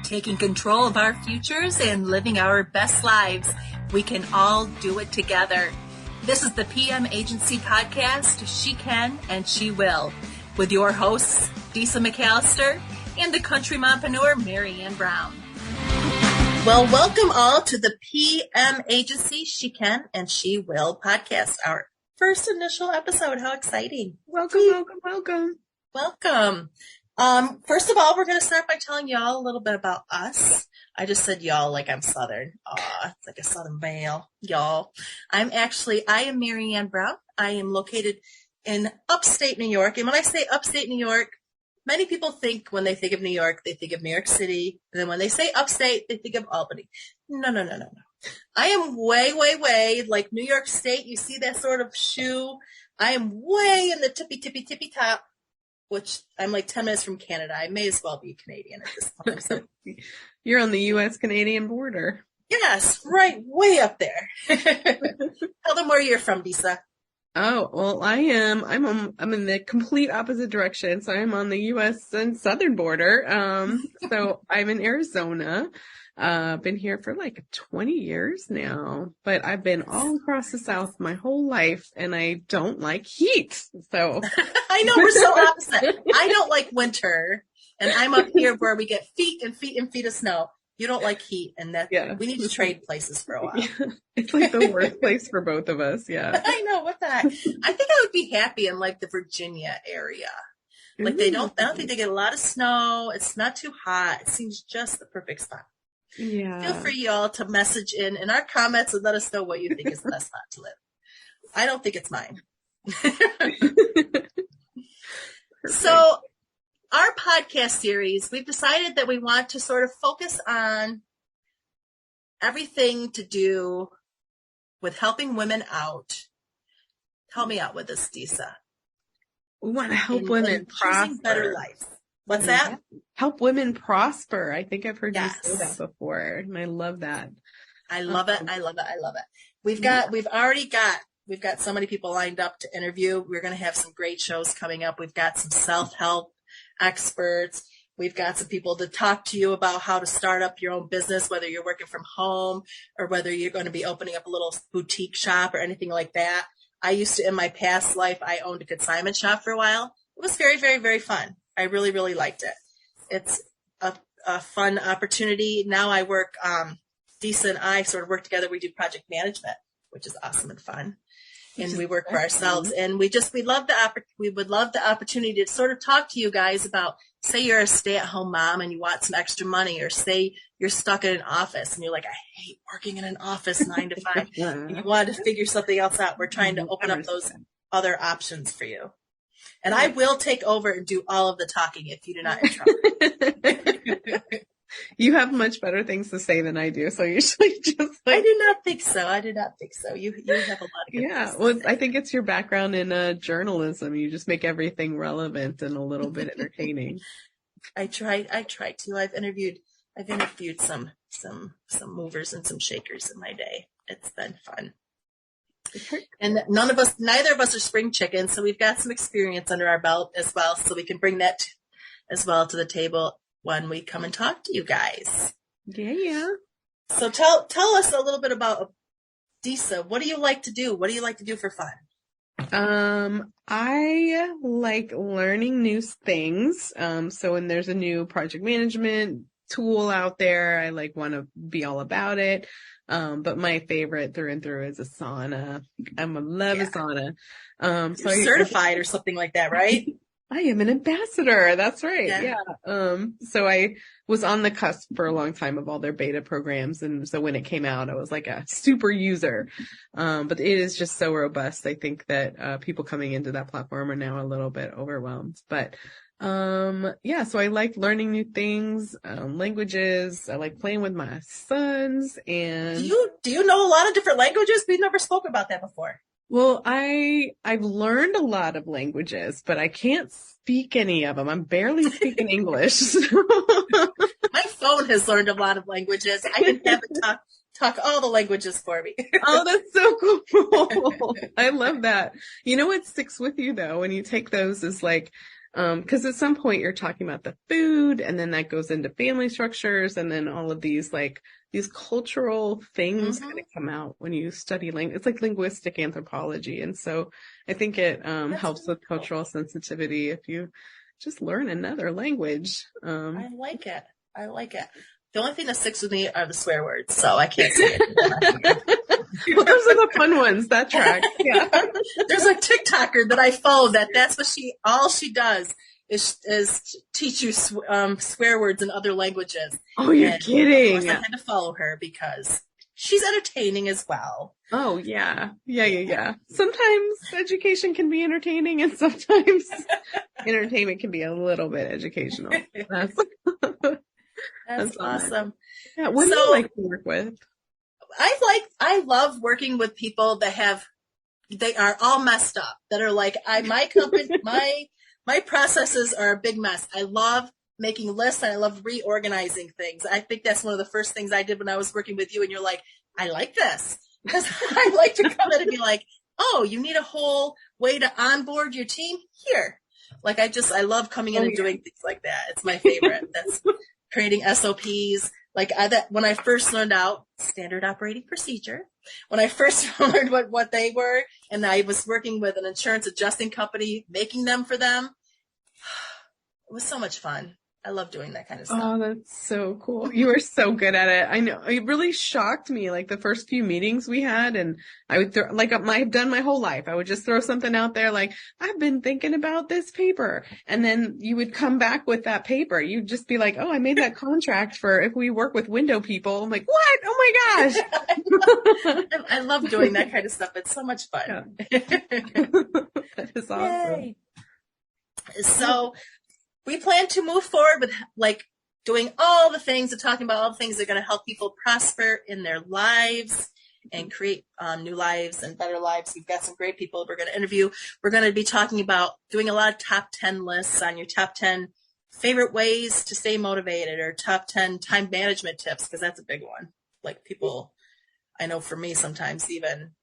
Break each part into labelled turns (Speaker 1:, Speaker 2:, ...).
Speaker 1: taking control of our futures and living our best lives. We can all do it together. This is the PM Agency podcast, She Can and She Will, with your hosts, Disa McAllister and the country mompreneur, Mary Ann Brown. Well, welcome all to the PM Agency, She Can and She Will podcast, our first initial episode. How exciting.
Speaker 2: Welcome.
Speaker 1: First of all, we're going to start by telling y'all a little bit about us. I just said y'all like I'm Southern. It's like a Southern male, y'all. I am Mary Ann Brown. I am located in upstate New York. And when I say upstate New York, many people think when they think of New York, they think of New York City. And then when they say upstate, they think of Albany. No. I am way like New York State. You see that sort of shoe? I am way in the tippy top, which I'm like 10 minutes from Canada. I may as well be Canadian at this point. So.
Speaker 2: You're on the U.S.-Canadian border.
Speaker 1: Yes, right, way up there. Tell them where you're from, Disa.
Speaker 2: Oh, well, I am. I'm in the complete opposite direction. So I'm on the U.S. and southern border. So I'm in Arizona. Been here for like 20 years now, but I've been all across the South my whole life, and I don't like heat. So
Speaker 1: I know, we're so opposite. I don't like winter, and I'm up here where we get feet of snow. You don't like heat, and we need to trade places for a while.
Speaker 2: Yeah. It's like the worst place for both of us. Yeah.
Speaker 1: I know, what the heck? I think I would be happy in like the Virginia area. Like I don't think they get a lot of snow. It's not too hot. It seems just the perfect spot.
Speaker 2: Yeah.
Speaker 1: Feel free, y'all, to message in our comments and let us know what you think is the best spot to live. I don't think it's mine. So our podcast series, we've decided that we want to sort of focus on everything to do with helping women out. Help me out with this, Disa.
Speaker 2: We want to help women prosper.
Speaker 1: Better life. What's that?
Speaker 2: Help women prosper. I think I've heard you say that before, and I love that.
Speaker 1: I love it. We've got so many people lined up to interview. We're going to have some great shows coming up. We've got some self-help experts. We've got some people to talk to you about how to start up your own business, whether you're working from home or whether you're going to be opening up a little boutique shop or anything like that. I used to, in my past life, I owned a consignment shop for a while. It was very, very, very fun. I really, really liked it. It's a fun opportunity. Now I work, Disa and I sort of work together. We do project management, which is awesome and fun. And we work for ourselves. And we would love the opportunity to sort of talk to you guys about, say you're a stay-at-home mom and you want some extra money, or say you're stuck in an office and you're like, I hate working in an office 9 to 5. And you want to figure something else out. We're trying to open up those other options for you. And I will take over and do all of the talking if you do not interrupt.
Speaker 2: You have much better things to say than I do, so usually just like...
Speaker 1: I do not think so. You have a lot of good things
Speaker 2: well, I think it's your background in journalism. You just make everything relevant and a little bit entertaining.
Speaker 1: I try to. I've interviewed some movers and some shakers in my day. It's been fun. And neither of us are spring chickens, so we've got some experience under our belt as well, so we can bring that as well to the table when we come and talk to you guys.
Speaker 2: Yeah.
Speaker 1: So tell us a little bit about Disa. What do you like to do? What do you like to do for fun?
Speaker 2: I like learning new things. So when there's a new project management tool out there, I want to be all about it. But my favorite through and through is a sauna. I love a sauna.
Speaker 1: So you're certified or something like that, right?
Speaker 2: I am an ambassador. That's right. Yeah. So I was on the cusp for a long time of all their beta programs. And so when it came out, I was like a super user. But it is just so robust. I think that people coming into that platform are now a little bit overwhelmed. But so I like learning new things, languages. I like playing with my sons. And
Speaker 1: do you know a lot of different languages? We've never spoke about that before.
Speaker 2: Well, I've learned a lot of languages, but I can't speak any of them. I'm barely speaking English.
Speaker 1: My phone has learned a lot of languages. I can have it talk all the languages for me.
Speaker 2: Oh, that's so cool. I love that. You know what sticks with you though when you take those is Because at some point you're talking about the food, and then that goes into family structures, and then all of these these cultural things kind of come out when you study language. It's like linguistic anthropology, and so I think it helps with cultural sensitivity if you just learn another language.
Speaker 1: I like it. The only thing that sticks with me are the swear words, so I can't say it.
Speaker 2: Well, those are the fun ones. That track. Yeah.
Speaker 1: There's a TikToker that I follow that's what all she does is teach you swear words in other languages.
Speaker 2: Oh, you're kidding.
Speaker 1: Of course, I had to follow her because she's entertaining as well.
Speaker 2: Oh, yeah. Yeah. Sometimes education can be entertaining, and sometimes entertainment can be a little bit educational.
Speaker 1: That's awesome.
Speaker 2: Yeah. What do you like to work with?
Speaker 1: I love working with people that they are all messed up, that are like, my company, my processes are a big mess. I love making lists, and I love reorganizing things. I think that's one of the first things I did when I was working with you, and you're like, I like this. Because I like to come in and be like, oh, you need a whole way to onboard your team? Here. Like, I love coming in and doing things like that. It's my favorite. That's creating SOPs. Like when I first learned out standard operating procedure, when I first learned what they were, and I was working with an insurance adjusting company, making them for them, it was so much fun. I love doing that kind of stuff.
Speaker 2: Oh, that's so cool. You are so good at it. I know. It really shocked me, like the first few meetings we had, and I would I've done my whole life. I would just throw something out there like, I've been thinking about this paper. And then you would come back with that paper. You'd just be like, oh, I made that contract for if we work with window people. I'm like, what? Oh my gosh.
Speaker 1: I love doing that kind of stuff. It's so much fun.
Speaker 2: Yeah. That is awesome.
Speaker 1: Yay. So we plan to move forward with like doing all the things and talking about all the things that are going to help people prosper in their lives and create new lives and better lives. We've got some great people we're going to interview. We're going to be talking about doing a lot of top 10 lists on your top 10 favorite ways to stay motivated, or top 10 time management tips, because that's a big one. Like people, I know for me sometimes, even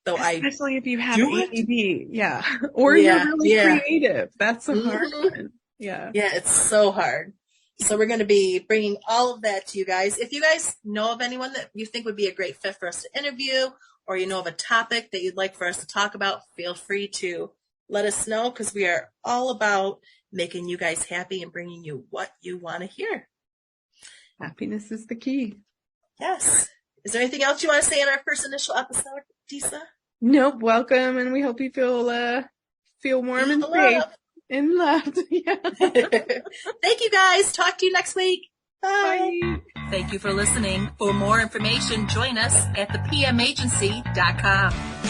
Speaker 1: though
Speaker 2: especially if you have ADD, yeah, or you're really creative, that's a hard one. Yeah,
Speaker 1: it's so hard. So we're going to be bringing all of that to you guys. If you guys know of anyone that you think would be a great fit for us to interview, or you know of a topic that you'd like for us to talk about, feel free to let us know, because we are all about making you guys happy and bringing you what you want to hear.
Speaker 2: Happiness is the key.
Speaker 1: Yes. Is there anything else you want to say in our first initial episode, Disa?
Speaker 2: Nope. Welcome, and we hope you feel warm and safe. And loved. Yeah.
Speaker 1: Thank you guys. Talk to you next week. Bye.
Speaker 2: Bye.
Speaker 1: Thank you for listening. For more information, join us at thepmagency.com.